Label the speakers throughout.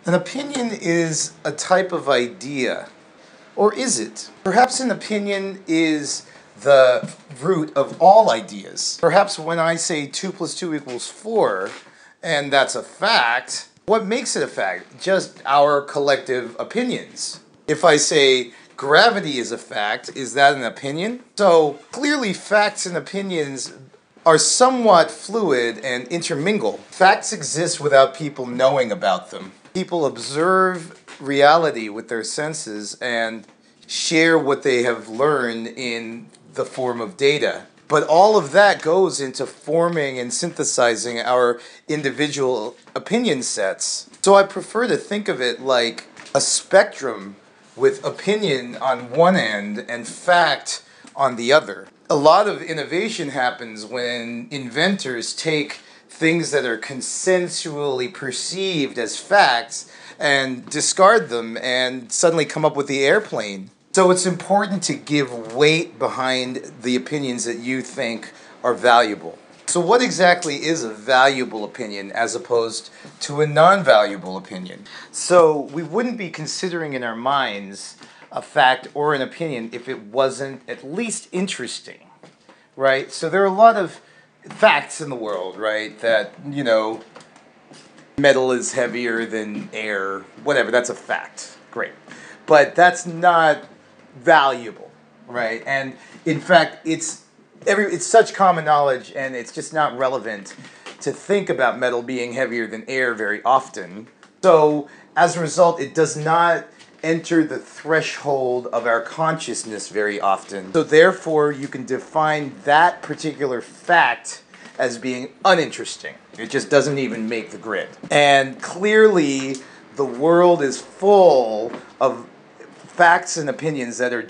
Speaker 1: An opinion is a type of idea, or is it? Perhaps an opinion is the root of all ideas. Perhaps when I say 2 plus 2 equals 4, and that's a fact, what makes it a fact? Just our collective opinions. If I say gravity is a fact, is that an opinion? So clearly facts and opinions are somewhat fluid and intermingle. Facts exist without people knowing about them. People observe reality with their senses and share what they have learned in the form of data. But all of that goes into forming and synthesizing our individual opinion sets. So I prefer to think of it like a spectrum with opinion on one end and fact on the other. A lot of innovation happens when inventors take things that are consensually perceived as facts and discard them and suddenly come up with the airplane. So it's important to give weight behind the opinions that you think are valuable. So what exactly is a valuable opinion as opposed to a non-valuable opinion? So we wouldn't be considering in our minds a fact or an opinion if it wasn't at least interesting, right? So there are a lot of facts in the world, right? That, metal is heavier than air, whatever, that's a fact. Great. But that's not valuable, right? And in fact, it's such common knowledge, and it's just not relevant to think about metal being heavier than air very often. So as a result, it does not enter the threshold of our consciousness very often. So therefore, you can define that particular fact as being uninteresting. It just doesn't even make the grid. And clearly, the world is full of facts and opinions that are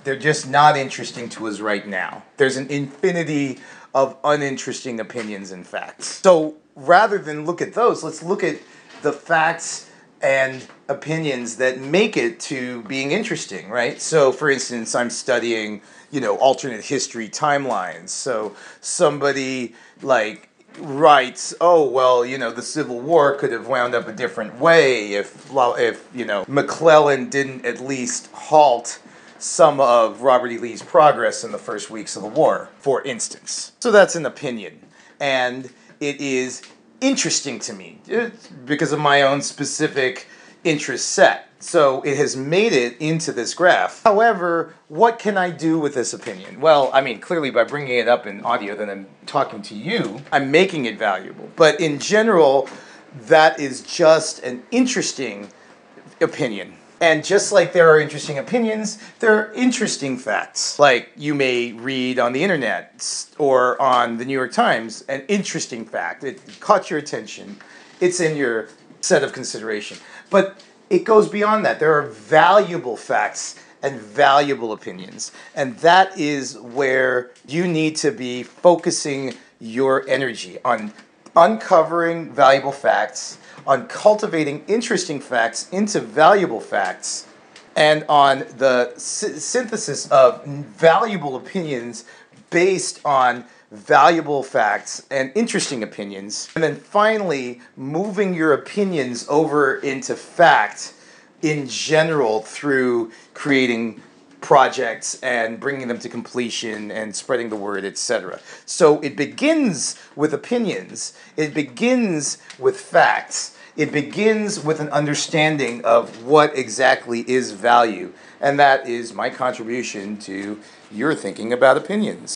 Speaker 1: they're just not interesting to us right now. There's an infinity of uninteresting opinions and facts. So rather than look at those, let's look at the facts and opinions that make it to being interesting, right? So for instance, I'm studying, alternate history timelines. So somebody writes, oh, well, the Civil War could have wound up a different way if McClellan didn't at least halt some of Robert E. Lee's progress in the first weeks of the war, for instance. So that's an opinion. And it is interesting to me because of my own specific interest set. So it has made it into this graph. However, what can I do with this opinion? Well, clearly by bringing it up in audio, then I'm talking to you, I'm making it valuable. But in general, that is just an interesting opinion. And just like there are interesting opinions, there are interesting facts. Like you may read on the internet or on the New York Times an interesting fact. It caught your attention. It's in your set of consideration. But it goes beyond that. There are valuable facts and valuable opinions. And that is where you need to be focusing your energy on uncovering valuable facts, on cultivating interesting facts into valuable facts, and on the synthesis of valuable opinions based on valuable facts and interesting opinions. And then finally, moving your opinions over into fact in general through creating projects and bringing them to completion and spreading the word, etc. So it begins with opinions. It begins with facts. It begins with an understanding of what exactly is value. And that is my contribution to your thinking about opinions.